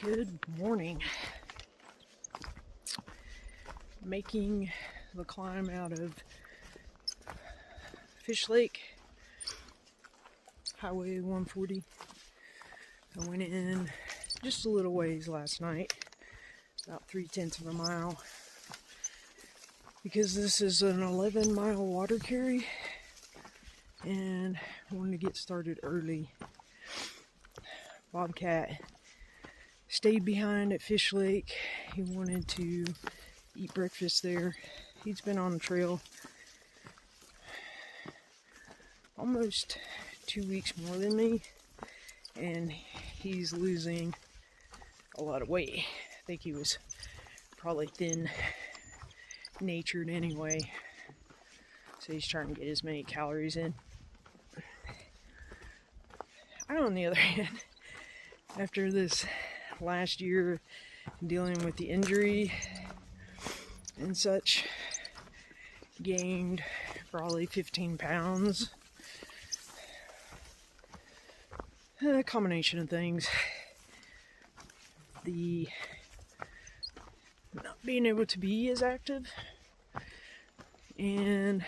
Good morning. Making the climb out of Fish Lake, Highway 140. I went in just a little ways last night, about 3/10 of a mile, because this is an 11-mile water carry and I wanted to get started early. Bobcat stayed behind at Fish Lake. He wanted to eat breakfast there. He's been on the trail almost 2 weeks more than me, and he's losing a lot of weight. I think he was probably thin-natured anyway, so he's trying to get as many calories in. I, on the other hand, after this last year dealing with the injury and such, gained probably 15 pounds. A combination of things. The not being able to be as active, and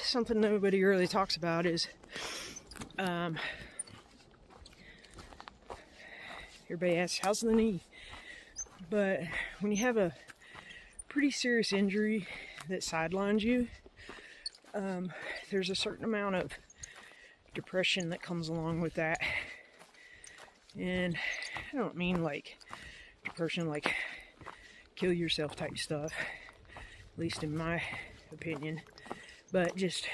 something nobody really talks about is everybody asks, how's the knee? But when you have a pretty serious injury that sidelines you, there's a certain amount of depression that comes along with that. And I don't mean like depression like kill yourself type stuff, at least in my opinion, but just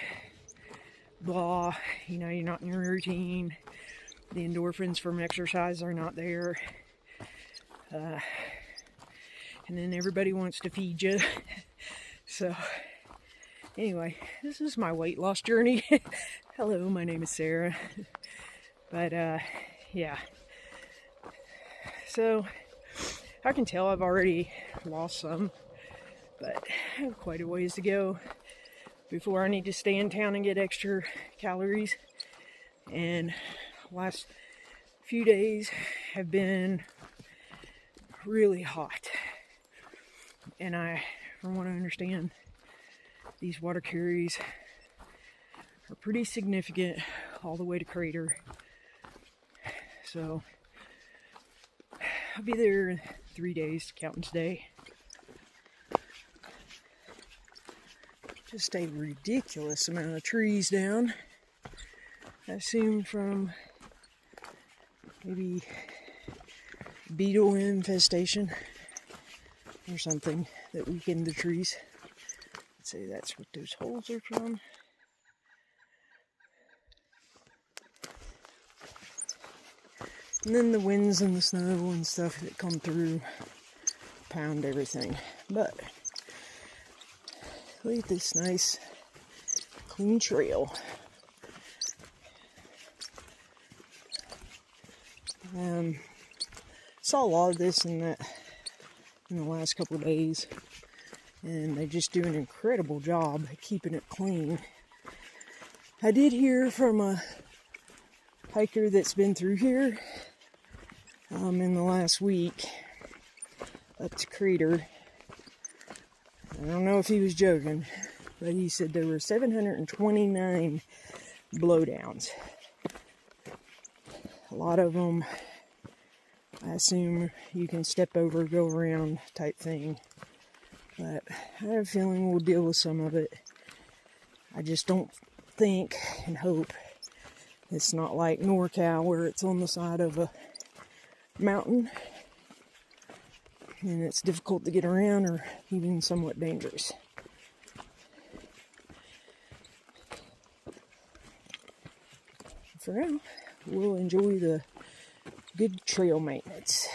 blah, you're not in your routine. The endorphins from exercise are not there. And then everybody wants to feed you. So, anyway, this is my weight loss journey. Hello, my name is Sarah. But, yeah. So, I can tell I've already lost some, but I have quite a ways to go before I need to stay in town and get extra calories. And last few days have been really hot, and from what I understand, these water carries are pretty significant all the way to Crater. So I'll be there in 3 days, counting today. Just a ridiculous amount of trees down. I assume from maybe beetle infestation or something that weakened the trees. I'd say that's what those holes are from. And then the winds and the snow and stuff that come through pound everything. But look at this nice clean trail. Saw a lot of this in the last couple of days, and they just do an incredible job at keeping it clean. I did hear from a hiker that's been through here in the last week up to Crater. I don't know if he was joking, but he said there were 729 blowdowns. A lot of them, I assume you can step over, go around type thing. But I have a feeling we'll deal with some of it. I just don't think and hope it's not like NorCal where it's on the side of a mountain and it's difficult to get around or even somewhat dangerous. For now, we'll enjoy the good trail maintenance.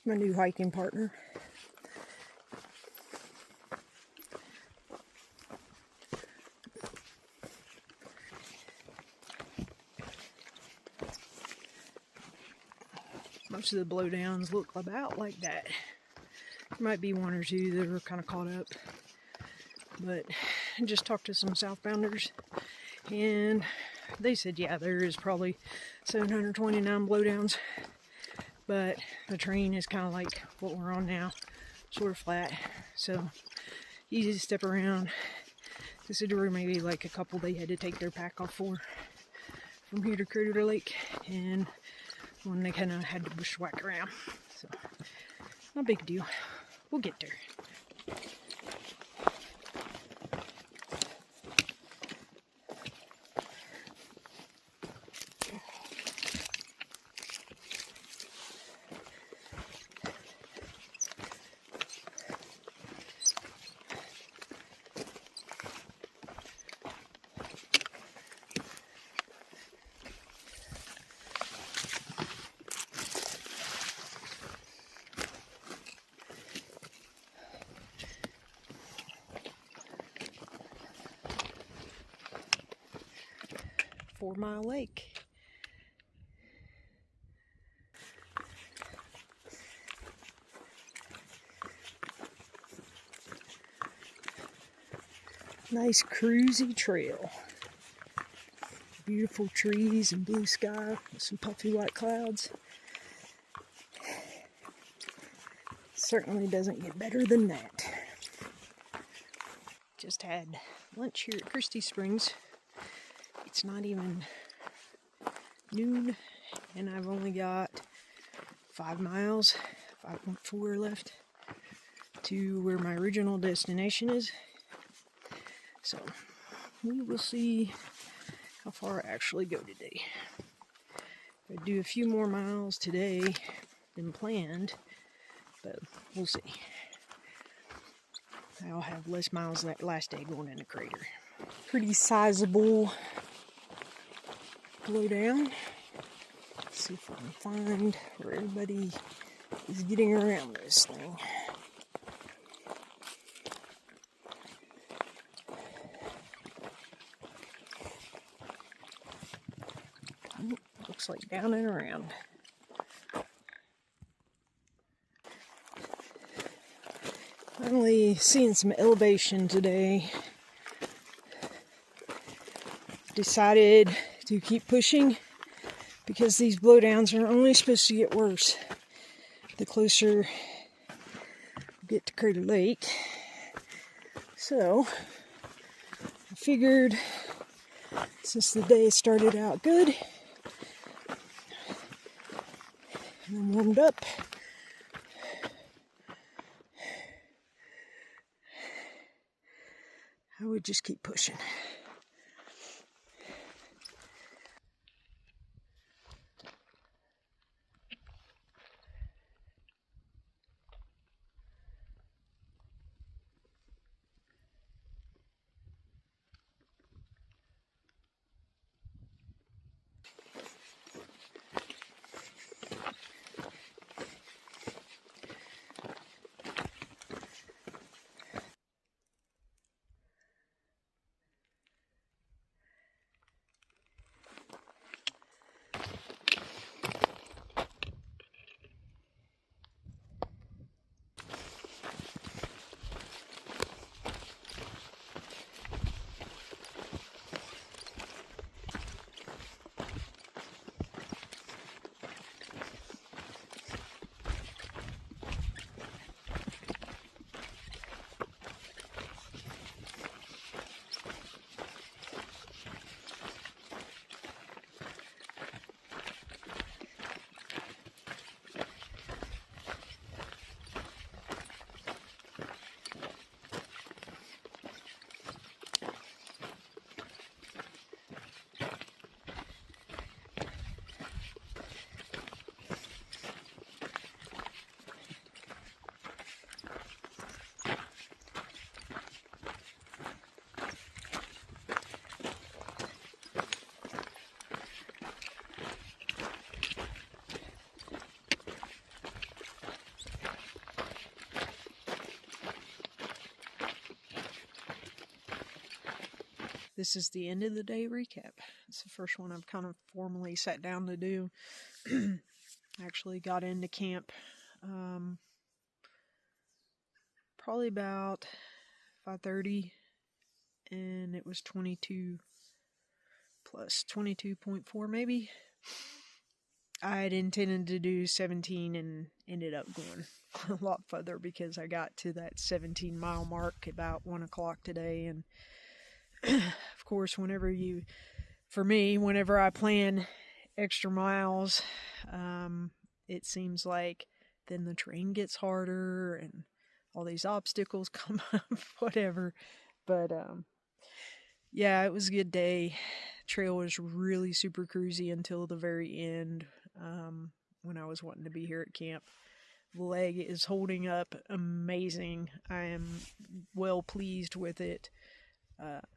my new hiking partner. Most of the blowdowns look about like that. There might be one or two that are kind of caught up. But I just talked to some southbounders, and they said, yeah, there is probably 729 blowdowns. But the terrain is kind of like what we're on now, sort of flat. So easy to step around. They said there were maybe like a couple they had to take their pack off for from here to Crater Lake, and one they kind of had to bushwhack around. So, no big deal. We'll get there. 4 Mile Lake. Nice cruisy trail. Beautiful trees and blue sky with some puffy white clouds. Certainly doesn't get better than that. Just had lunch here at Christie Springs. It's not even noon, and I've only got 5 miles, 5.4 left to where my original destination is. So we will see how far I actually go today. I do a few more miles today than planned, but we'll see. I'll have less miles that last day going in the crater. Pretty sizable blowdown. Let's see if I can find where everybody is getting around this thing. Looks like down and around. Finally seeing some elevation today. Decided to keep pushing because these blowdowns are only supposed to get worse the closer we get to Crater Lake. So I figured since the day started out good and I'm warmed up, I would just keep pushing. this is the end of the day recap. It's the first one I've kind of formally sat down to do. Actually got into camp probably about 5:30, and it was 22 plus 22.4 maybe. I had intended to do 17 and ended up going a lot further because I got to that 17-mile mark about 1 o'clock today. And of course, whenever I plan extra miles, it seems like then the terrain gets harder and all these obstacles come up, whatever. But yeah, it was a good day. Trail was really super cruisy until the very end, when I was wanting to be here at camp. The leg is holding up amazing. I am well pleased with it.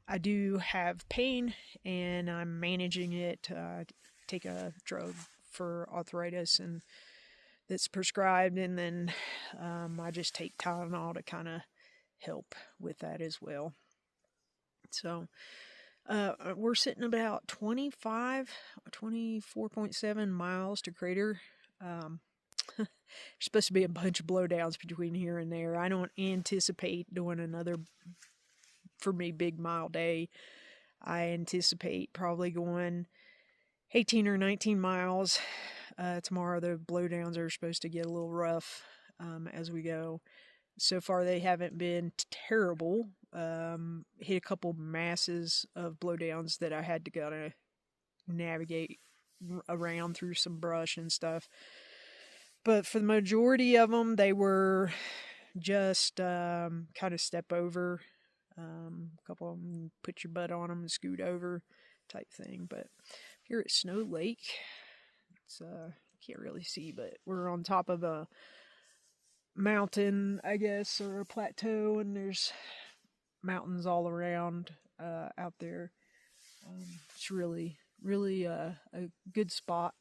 I do have pain, and I'm managing it. I take a drug for arthritis, and that's prescribed, and then I just take Tylenol to kind of help with that as well. So we're sitting about 24.7 miles to Crater. There's supposed to be a bunch of blowdowns between here and there. I don't anticipate doing another, for me, big mile day. I anticipate probably going 18 or 19 miles. Tomorrow the blowdowns are supposed to get a little rough as we go. So far they haven't been terrible. Hit a couple masses of blowdowns that I had to gotta navigate around through some brush and stuff. But for the majority of them, they were just kind of step over. A couple of them, put your butt on them and scoot over type thing. But here at Snow Lake, it's can't really see, but we're on top of a mountain, I guess, or a plateau, and there's mountains all around out there. It's really a good spot.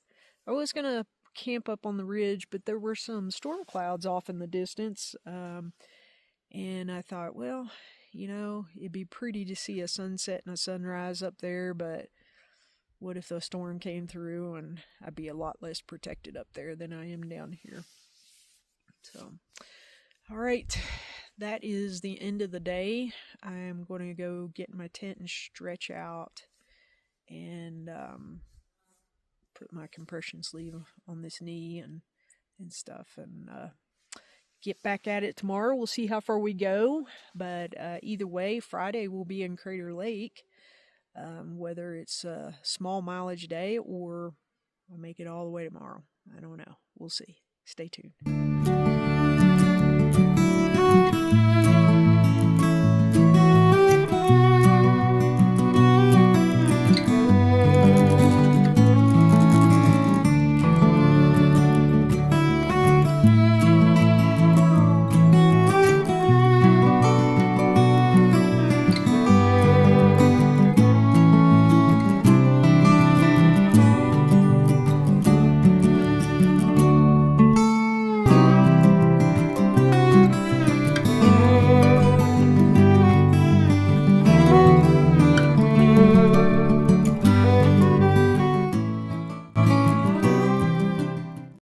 I was gonna camp up on the ridge, but there were some storm clouds off in the distance, and I thought, well, it'd be pretty to see a sunset and a sunrise up there, but what if the storm came through, and I'd be a lot less protected up there than I am down here. So, all right, that is the end of the day. I'm going to go get in my tent and stretch out and put my compression sleeve on this knee and stuff, and get back at it tomorrow. We'll see how far we go, but either way, Friday we'll be in Crater Lake, whether it's a small mileage day or I'll make it all the way tomorrow. I don't know. We'll see. Stay tuned.